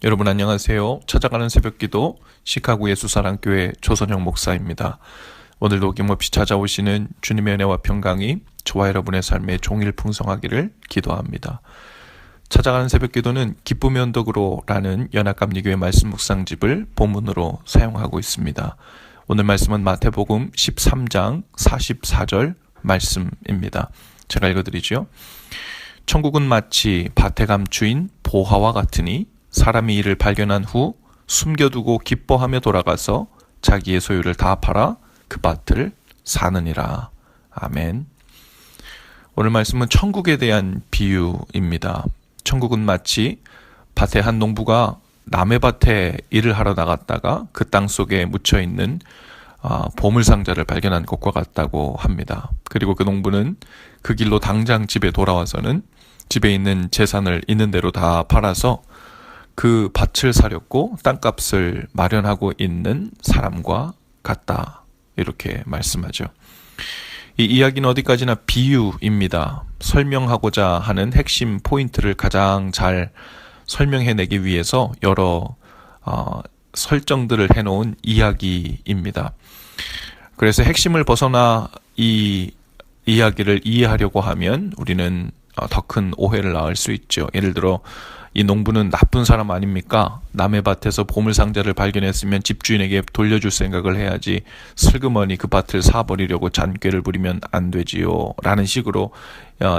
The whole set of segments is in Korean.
여러분 안녕하세요. 찾아가는 새벽기도 시카고 예수사랑교회 조선영 목사입니다. 오늘도 어김없이 찾아오시는 주님의 은혜와 평강이 저와 여러분의 삶에 종일 풍성하기를 기도합니다. 찾아가는 새벽기도는 기쁨의 언덕으로 라는 연합감리교회 말씀 묵상집을 본문으로 사용하고 있습니다. 오늘 말씀은 마태복음 13장 44절 말씀입니다. 제가 읽어드리죠. 천국은 마치 밭에 감추인 보화와 같으니 사람이 이를 발견한 후 숨겨두고 기뻐하며 돌아가서 자기의 소유를 다 팔아 그 밭을 사느니라. 아멘. 오늘 말씀은 천국에 대한 비유입니다. 천국은 마치 밭에 한 농부가 남의 밭에 일을 하러 나갔다가 그 땅 속에 묻혀있는 보물상자를 발견한 것과 같다고 합니다. 그리고 그 농부는 그 길로 당장 집에 돌아와서는 집에 있는 재산을 있는 대로 다 팔아서 그 밭을 사려고 땅값을 마련하고 있는 사람과 같다. 이렇게 말씀하죠. 이 이야기는 어디까지나 비유입니다. 설명하고자 하는 핵심 포인트를 가장 잘 설명해내기 위해서 여러 설정들을 해놓은 이야기입니다. 그래서 핵심을 벗어나 이 이야기를 이해하려고 하면 우리는 더 큰 오해를 낳을 수 있죠. 예를 들어 이 농부는 나쁜 사람 아닙니까? 남의 밭에서 보물상자를 발견했으면 집주인에게 돌려줄 생각을 해야지 슬그머니 그 밭을 사버리려고 잔꾀를 부리면 안 되지요. 라는 식으로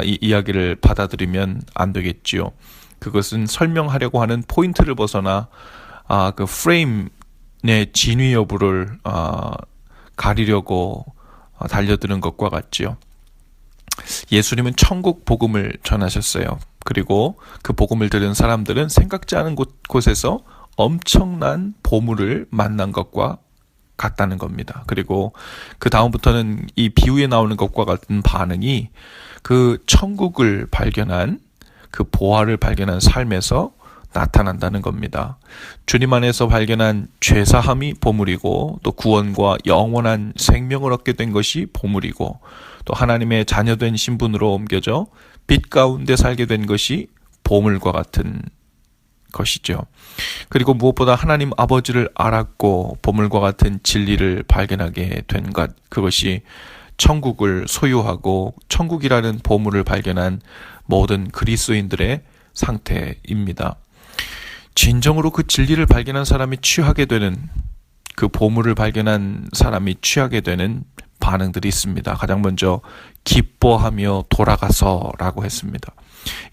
이 이야기를 받아들이면 안 되겠지요. 그것은 설명하려고 하는 포인트를 벗어나 그 프레임의 진위 여부를 가리려고 달려드는 것과 같지요. 예수님은 천국 복음을 전하셨어요. 그리고 그 복음을 들은 사람들은 생각지 않은 곳에서 엄청난 보물을 만난 것과 같다는 겁니다. 그리고 그 다음부터는 이 비유에 나오는 것과 같은 반응이 그 천국을 발견한 그 보화를 발견한 삶에서 나타난다는 겁니다. 주님 안에서 발견한 죄사함이 보물이고 또 구원과 영원한 생명을 얻게 된 것이 보물이고 또 하나님의 자녀된 신분으로 옮겨져 빛 가운데 살게 된 것이 보물과 같은 것이죠. 그리고 무엇보다 하나님 아버지를 알았고 보물과 같은 진리를 발견하게 된 것, 그것이 천국을 소유하고 천국이라는 보물을 발견한 모든 그리스도인들의 상태입니다. 진정으로 그 진리를 발견한 사람이 취하게 되는, 그 보물을 발견한 사람이 취하게 되는 반응들이 있습니다. 가장 먼저 기뻐하며 돌아가서라고 했습니다.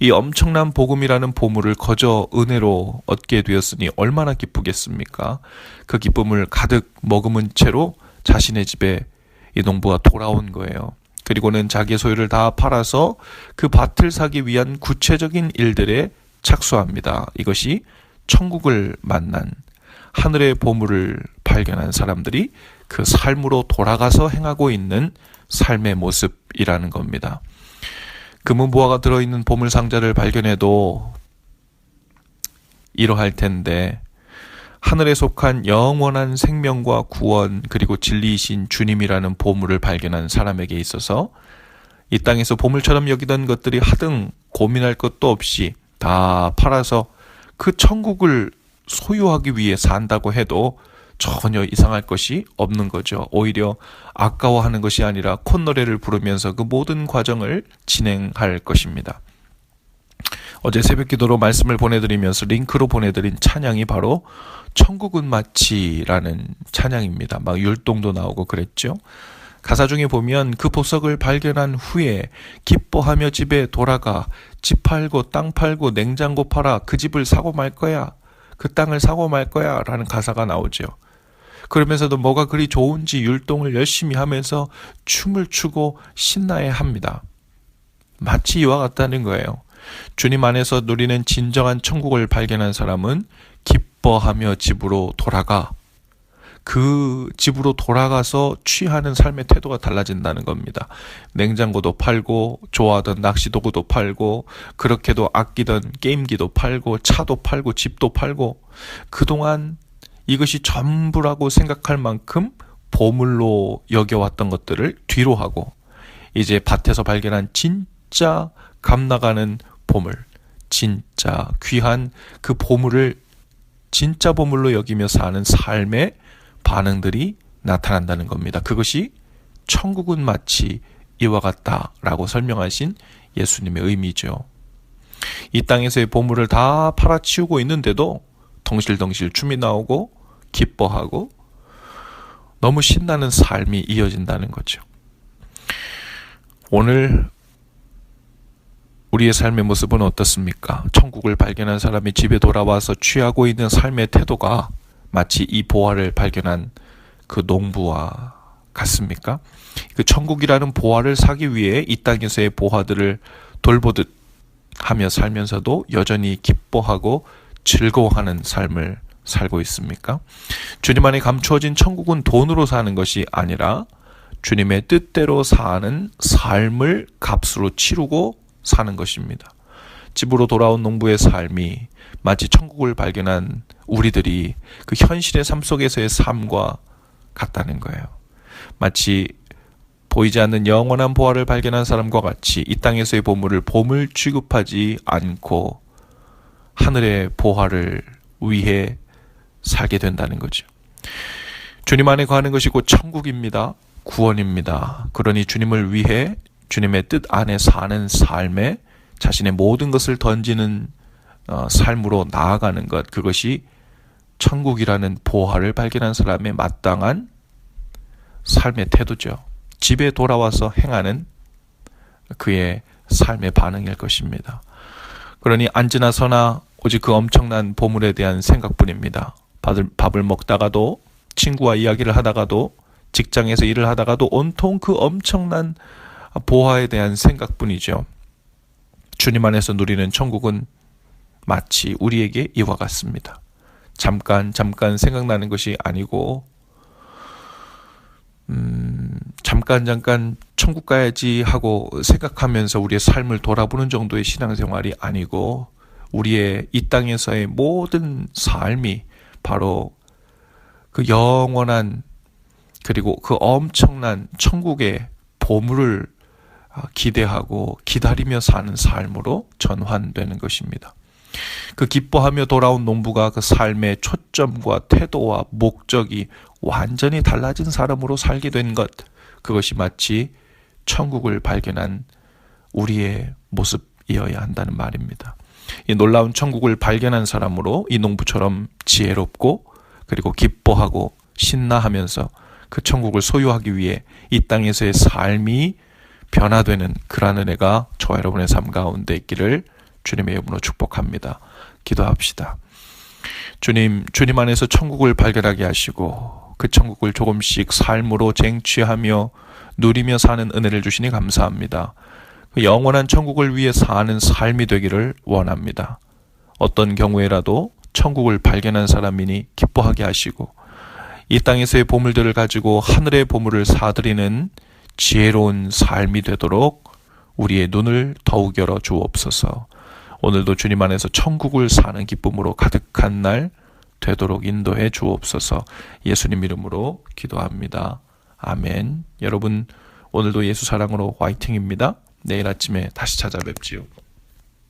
이 엄청난 복음이라는 보물을 거저 은혜로 얻게 되었으니 얼마나 기쁘겠습니까? 그 기쁨을 가득 머금은 채로 자신의 집에 이 농부가 돌아온 거예요. 그리고는 자기의 소유를 다 팔아서 그 밭을 사기 위한 구체적인 일들에 착수합니다. 이것이 천국을 만난, 하늘의 보물을 발견한 사람들이 그 삶으로 돌아가서 행하고 있는 삶의 모습이라는 겁니다. 금은보화가 들어있는 보물상자를 발견해도 이러할 텐데 하늘에 속한 영원한 생명과 구원 그리고 진리이신 주님이라는 보물을 발견한 사람에게 있어서 이 땅에서 보물처럼 여기던 것들이 하등 고민할 것도 없이 다 팔아서 그 천국을 소유하기 위해 산다고 해도 전혀 이상할 것이 없는 거죠. 오히려 아까워하는 것이 아니라 콧노래를 부르면서 그 모든 과정을 진행할 것입니다. 어제 새벽기도로 말씀을 보내드리면서 링크로 보내드린 찬양이 바로 천국은 마치라는 찬양입니다. 막 율동도 나오고 그랬죠. 가사 중에 보면 그 보석을 발견한 후에 기뻐하며 집에 돌아가 집 팔고 땅 팔고 냉장고 팔아 그 집을 사고 말 거야. 그 땅을 사고 말 거야 라는 가사가 나오죠. 그러면서도 뭐가 그리 좋은지 율동을 열심히 하면서 춤을 추고 신나해 합니다. 마치 이와 같다는 거예요. 주님 안에서 누리는 진정한 천국을 발견한 사람은 기뻐하며 집으로 돌아가 그 집으로 돌아가서 취하는 삶의 태도가 달라진다는 겁니다. 냉장고도 팔고 좋아하던 낚시도구도 팔고 그렇게도 아끼던 게임기도 팔고 차도 팔고 집도 팔고 그동안 이것이 전부라고 생각할 만큼 보물로 여겨왔던 것들을 뒤로 하고 이제 밭에서 발견한 진짜 값나가는 보물, 진짜 귀한 그 보물을 진짜 보물로 여기며 사는 삶의 반응들이 나타난다는 겁니다. 그것이 천국은 마치 이와 같다라고 설명하신 예수님의 의미죠. 이 땅에서의 보물을 다 팔아치우고 있는데도 덩실덩실 춤이 나오고 기뻐하고 너무 신나는 삶이 이어진다는 거죠. 오늘 우리의 삶의 모습은 어떻습니까? 천국을 발견한 사람이 집에 돌아와서 취하고 있는 삶의 태도가 마치 이 보화를 발견한 그 농부와 같습니까? 그 천국이라는 보화를 사기 위해 이 땅에서의 보화들을 돌보듯 하며 살면서도 여전히 기뻐하고 즐거워하는 삶을 살고 있습니까? 주님 안에 감추어진 천국은 돈으로 사는 것이 아니라 주님의 뜻대로 사는 삶을 값으로 치르고 사는 것입니다. 집으로 돌아온 농부의 삶이 마치 천국을 발견한 우리들이 그 현실의 삶 속에서의 삶과 같다는 거예요. 마치 보이지 않는 영원한 보화를 발견한 사람과 같이 이 땅에서의 보물을 보물 취급하지 않고 하늘의 보화를 위해 살게 된다는 거죠. 주님 안에 거하는 것이 곧 천국입니다. 구원입니다. 그러니 주님을 위해 주님의 뜻 안에 사는 삶에 자신의 모든 것을 던지는 삶으로 나아가는 것, 그것이 천국이라는 보화를 발견한 사람의 마땅한 삶의 태도죠. 집에 돌아와서 행하는 그의 삶의 반응일 것입니다. 그러니 앉으나 서나 오직 그 엄청난 보물에 대한 생각뿐입니다. 밥을 먹다가도, 친구와 이야기를 하다가도, 직장에서 일을 하다가도 온통 그 엄청난 보화에 대한 생각뿐이죠. 주님 안에서 누리는 천국은 마치 우리에게 이와 같습니다. 잠깐 생각나는 것이 아니고 잠깐 천국 가야지 하고 생각하면서 우리의 삶을 돌아보는 정도의 신앙생활이 아니고 우리의 이 땅에서의 모든 삶이 바로 그 영원한 그리고 그 엄청난 천국의 보물을 기대하고 기다리며 사는 삶으로 전환되는 것입니다. 그 기뻐하며 돌아온 농부가 그 삶의 초점과 태도와 목적이 완전히 달라진 사람으로 살게 된 것, 그것이 마치 천국을 발견한 우리의 모습이어야 한다는 말입니다. 이 놀라운 천국을 발견한 사람으로 이 농부처럼 지혜롭고 그리고 기뻐하고 신나하면서 그 천국을 소유하기 위해 이 땅에서의 삶이 변화되는 그러한 은혜가 저와 여러분의 삶 가운데 있기를 주님의 이름으로 축복합니다. 기도합시다. 주님 안에서 천국을 발견하게 하시고 그 천국을 조금씩 삶으로 쟁취하며 누리며 사는 은혜를 주시니 감사합니다. 그 영원한 천국을 위해 사는 삶이 되기를 원합니다. 어떤 경우에라도 천국을 발견한 사람이니 기뻐하게 하시고 이 땅에서의 보물들을 가지고 하늘의 보물을 사들이는 지혜로운 삶이 되도록 우리의 눈을 더욱 열어 주옵소서. 오늘도 주님 안에서 천국을 사는 기쁨으로 가득한 날 되도록 인도해 주옵소서. 예수님 이름으로 기도합니다. 아멘. 여러분 오늘도 예수 사랑으로 화이팅입니다. 내일 아침에 다시 찾아뵙지요.